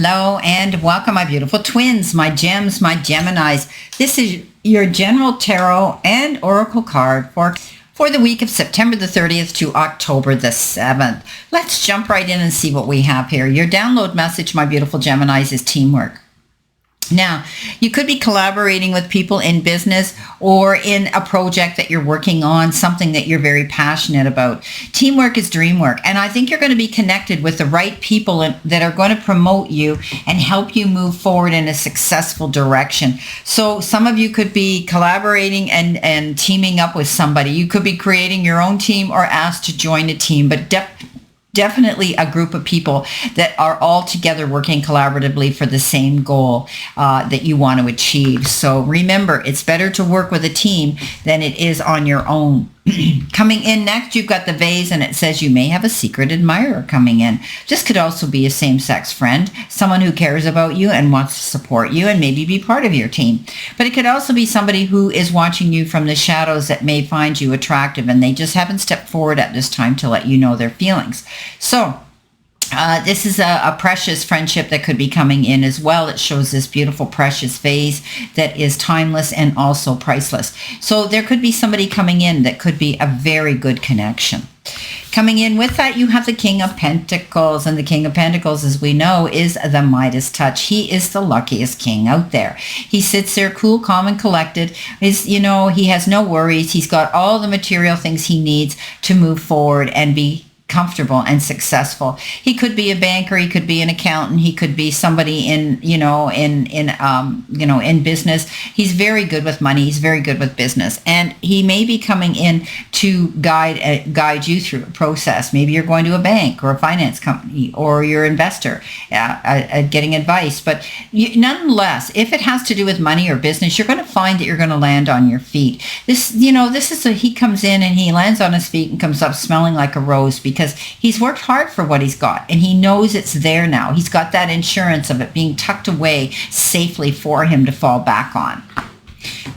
Hello and welcome, my beautiful twins, my gems, my Geminis. This is your general tarot and oracle card for the week of September the 30th to October the 7th. Let's jump right in and see what we have here. Your download message, my beautiful Geminis, is teamwork. Now, you could be collaborating with people in business or in a project that you're working on, something that you're very passionate about. Teamwork is dream work, and I think you're going to be connected with the right people that are going to promote you and help you move forward in a successful direction. So some of you could be collaborating and teaming up with somebody. You could be creating your own team or asked to join a team, but definitely a group of people that are all together working collaboratively for the same goal that you want to achieve. So remember, it's better to work with a team than it is on your own. Coming in next, you've got the vase, and it says you may have a secret admirer coming in. This could also be a same-sex friend, someone who cares about you and wants to support you and maybe be part of your team. But it could also be somebody who is watching you from the shadows that may find you attractive, and they just haven't stepped forward at this time to let you know their feelings. So this is a precious friendship that could be coming in as well. It shows this beautiful precious vase that is timeless and also priceless. So there could be somebody coming in that could be a very good connection. Coming in with that, you have the King of Pentacles, and the King of Pentacles, as we know, is the Midas touch. He is the luckiest king out there. He sits there cool, calm, and collected. He has no worries. He's got all the material things he needs to move forward and be comfortable and successful. He could be a banker, he could be an accountant, he could be somebody in business. He's very good with money, he's very good with business, and he may be coming in to guide you through a process. Maybe you're going to a bank or a finance company, or you're an investor getting advice. But nonetheless, if it has to do with money or business, you're going to find that you're going to land on your feet. He comes in and he lands on his feet and comes up smelling like a rose, because he's worked hard for what he's got and he knows it's there now. He's got that insurance of it being tucked away safely for him to fall back on.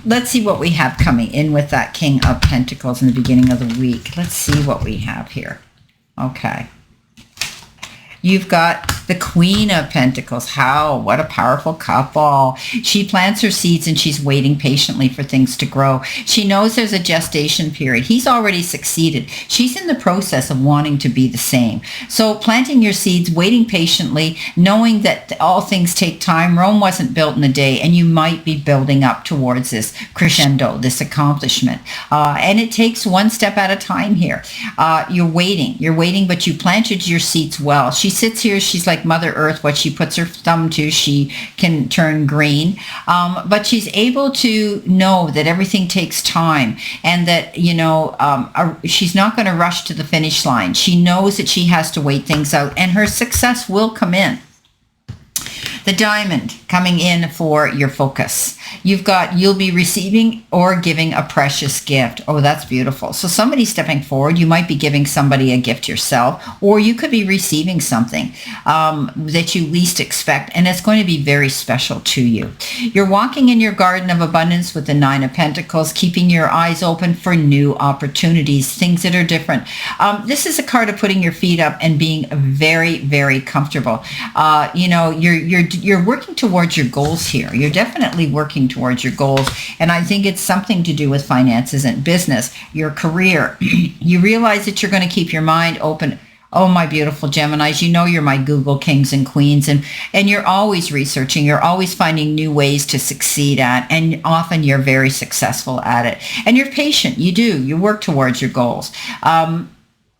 Let's see what we have coming in with that King of Pentacles in the beginning of the week. Let's see what we have here. Okay. You've got the Queen of Pentacles. What a powerful couple. She plants her seeds and she's waiting patiently for things to grow. She knows there's a gestation period. He's already succeeded. She's in the process of wanting to be the same. So planting your seeds, waiting patiently, knowing that all things take time. Rome wasn't built in a day, and you might be building up towards this crescendo, this accomplishment. And it takes one step at a time here. You're waiting, but you planted your seeds well. She sits here, she's like Mother Earth. What she puts her thumb to, she can turn green. But she's able to know that everything takes time, and that, she's not going to rush to the finish line. She knows that she has to wait things out, and her success will come in. The Diamond coming in for your focus. You'll be receiving or giving a precious gift. Oh, that's beautiful. So somebody's stepping forward. You might be giving somebody a gift yourself, or you could be receiving something that you least expect, and it's going to be very special to you. You're walking in your garden of abundance with the Nine of Pentacles, keeping your eyes open for new opportunities, things that are different. This is a card of putting your feet up and being very, very comfortable. You're working towards your goals here. You're definitely working towards your goals, and I think it's something to do with finances and business, your career. You realize that you're going to keep your mind open. Oh, my beautiful Geminis, you're my Google kings and queens, and you're always researching. You're always finding new ways to succeed at, and often you're very successful at it. And you're patient. You work towards your goals.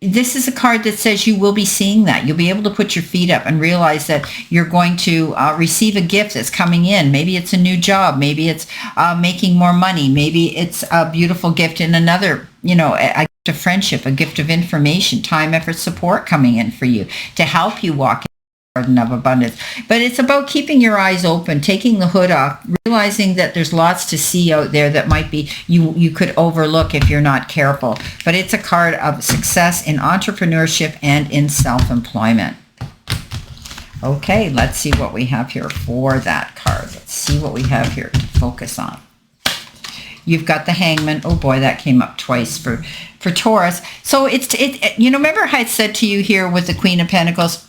This is a card that says you will be seeing that. You'll be able to put your feet up and realize that you're going to receive a gift that's coming in. Maybe it's a new job. Maybe it's making more money. Maybe it's a beautiful gift in another, a gift of friendship, a gift of information, time, effort, support coming in for you to help you walk in the garden of abundance. But it's about keeping your eyes open, taking the hood off, realizing that there's lots to see out there that might be you could overlook if you're not careful. But it's a card of success in entrepreneurship and in self-employment. Okay, let's see what we have here for that card. Let's see what we have here to focus on. You've got the Hangman. Oh boy, that came up twice for Taurus. So remember how I said to you here with the Queen of Pentacles,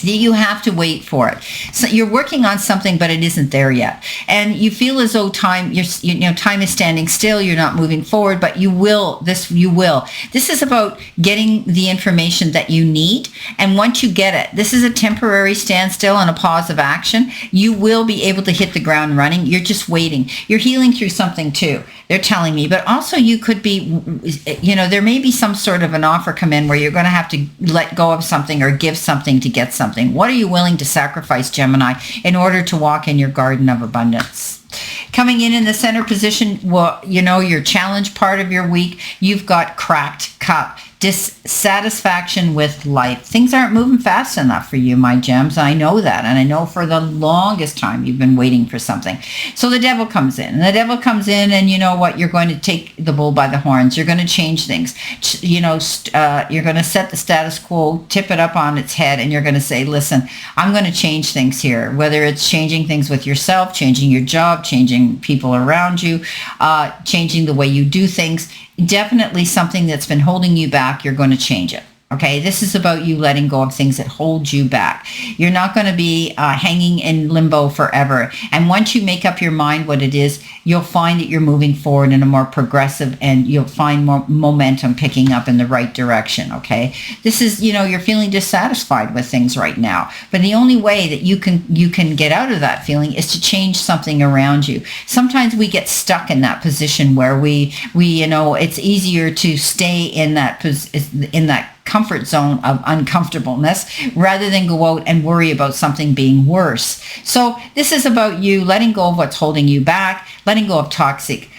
You have to wait for it. So you're working on something, but it isn't there yet, and you feel as though time is standing still. You're not moving forward, but you will. This is about getting the information that you need, and once you get it, this is a temporary standstill and a pause of action. You will be able to hit the ground running. You're just waiting. You're healing through something too, they're telling me, but also you could be, there may be some sort of an offer come in where you're going to have to let go of something or give something to get something. What are you willing to sacrifice, Gemini, in order to walk in your garden of abundance? Coming in the center position, well, your challenge part of your week, you've got cracked cup, dissatisfaction with life. Things aren't moving fast enough for you, my gems. I know that. And I know for the longest time you've been waiting for something. So the devil comes in. And the devil comes in, and you know what? You're going to take the bull by the horns. You're going to change things. You're going to set the status quo, tip it up on its head, and you're going to say, listen, I'm going to change things here. Whether it's changing things with yourself, changing your job, changing people around you, changing the way you do things. Definitely something that's been holding you back, you're going to change it. Okay, this is about you letting go of things that hold you back. You're not going to be hanging in limbo forever. And once you make up your mind what it is, you'll find that you're moving forward in a more progressive, and you'll find more momentum picking up in the right direction. Okay, this is, you're feeling dissatisfied with things right now. But the only way that you can get out of that feeling is to change something around you. Sometimes we get stuck in that position where we it's easier to stay in that comfort zone of uncomfortableness rather than go out and worry about something being worse. So this is about you letting go of what's holding you back, letting go of toxic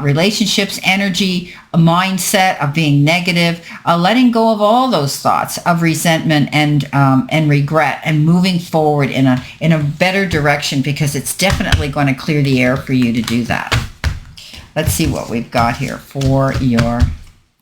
relationships, energy, a mindset of being negative, letting go of all those thoughts of resentment and regret, and moving forward in a better direction, because it's definitely going to clear the air for you to do that. Let's see what we've got here for your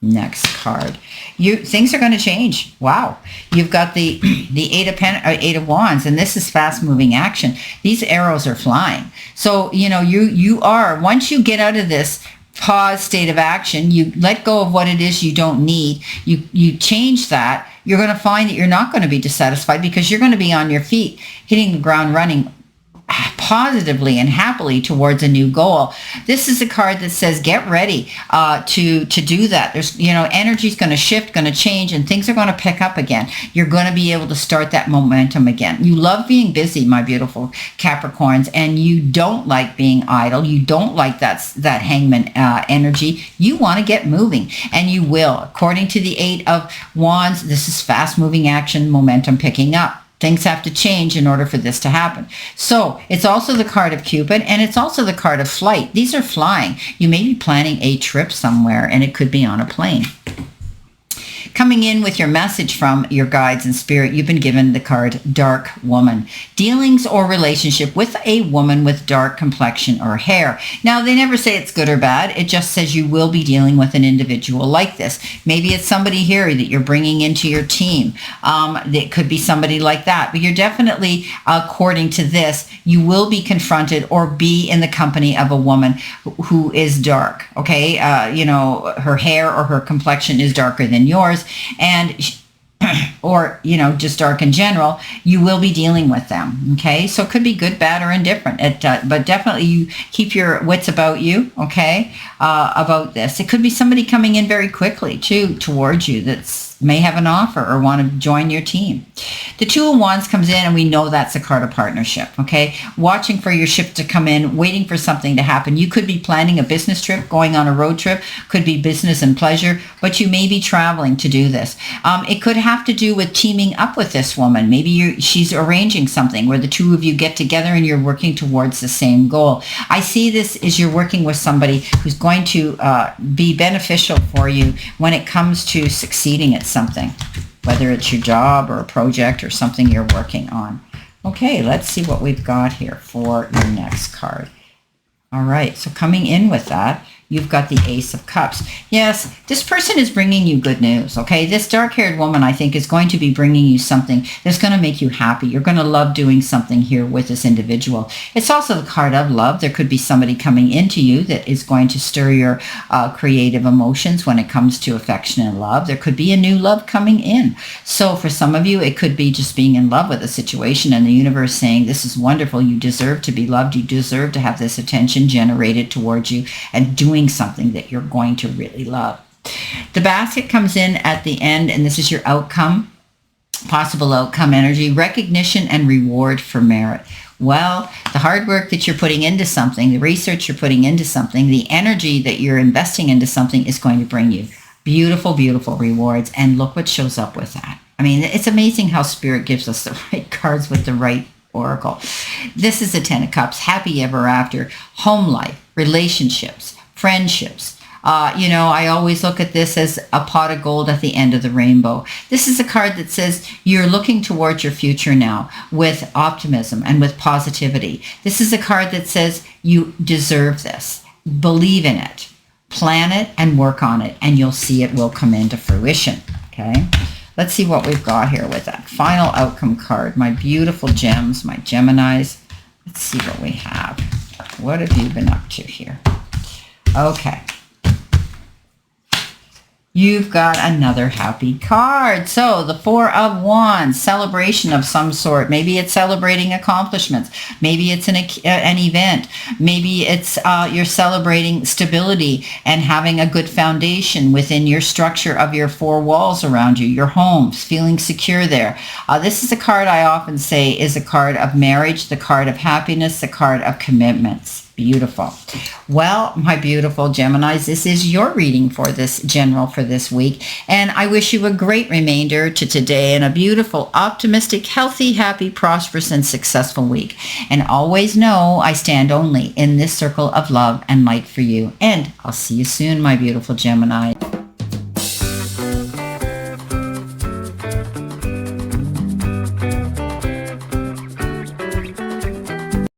next card. Things are going to change. Wow. You've got the Eight of Wands, and this is fast moving action. These arrows are flying. So, you are, once you get out of this pause state of action, you let go of what it is you don't need, you change that, you're going to find that you're not going to be dissatisfied, because you're going to be on your feet, hitting the ground running positively and happily towards a new goal. This is a card that says get ready to do that. There's energy's going to shift, going to change, and things are going to pick up again. You're going to be able to start that momentum again. You love being busy, my beautiful Capricorns, and you don't like being idle. You don't like that hangman energy. You want to get moving, and you will. According to the Eight of Wands, this is fast moving action, momentum picking up. Things have to change in order for this to happen. So it's also the card of Cupid, and it's also the card of flight. These are flying. You may be planning a trip somewhere, and it could be on a plane. Coming in with your message from your guides and spirit, you've been given the card Dark Woman. Dealings or relationship with a woman with dark complexion or hair. Now, they never say it's good or bad. It just says you will be dealing with an individual like this. Maybe it's somebody here that you're bringing into your team. It could be somebody like that. But you're definitely, according to this, you will be confronted or be in the company of a woman who is dark. Okay? Her hair or her complexion is darker than yours. And or just dark in general, you will be dealing with them. Okay, so it could be good, bad, or indifferent. But definitely you keep your wits about you. Okay, about this. It could be somebody coming in very quickly too towards you that's may have an offer or want to join your team. The Two of Wands comes in, and we know that's a card of partnership. Okay, watching for your ship to come in, waiting for something to happen. You could be planning a business trip, going on a road trip, could be business and pleasure, but you may be traveling to do this. It could have to do with teaming up with this woman. Maybe she's arranging something where the two of you get together and you're working towards the same goal. I see this as you're working with somebody who's going to be beneficial for you when it comes to succeeding at something, whether it's your job or a project or something you're working on. Okay, let's see what we've got here for your next card. All right, so coming in with that, you've got the Ace of Cups. Yes, this person is bringing you good news, okay? This dark-haired woman, I think, is going to be bringing you something that's going to make you happy. You're going to love doing something here with this individual. It's also the card of love. There could be somebody coming into you that is going to stir your creative emotions when it comes to affection and love. There could be a new love coming in. So for some of you, it could be just being in love with a situation and the universe saying, this is wonderful. You deserve to be loved. You deserve to have this attention generated towards you and doing something that you're going to really love. The basket comes in at the end, and this is your outcome, possible outcome energy, recognition and reward for merit. Well, the hard work that you're putting into something, the research you're putting into something, the energy that you're investing into something is going to bring you beautiful, beautiful rewards. And look what shows up with that. I mean, it's amazing how Spirit gives us the right cards with the right oracle. This is the Ten of Cups, happy ever after, home life, relationships, friendships. I always look at this as a pot of gold at the end of the rainbow. This is a card that says you're looking towards your future now with optimism and with positivity. This is a card that says you deserve this. Believe in it. Plan it and work on it, and you'll see it will come into fruition. Okay? Let's see what we've got here with that final outcome card. My beautiful gems, my Geminis. Let's see what we have. What have you been up to here? Okay. You've got another happy card. So the Four of Wands, celebration of some sort. Maybe it's celebrating accomplishments. Maybe it's an event. Maybe it's you're celebrating stability and having a good foundation within your structure of your four walls around you, your home, feeling secure there. This is a card I often say is a card of marriage, the card of happiness, the card of commitments. Beautiful. Well, my beautiful Geminis, this is your reading for this general for this week. And I wish you a great remainder to today and a beautiful, optimistic, healthy, happy, prosperous, and successful week. And always know I stand only in this circle of love and light for you. And I'll see you soon, my beautiful Gemini.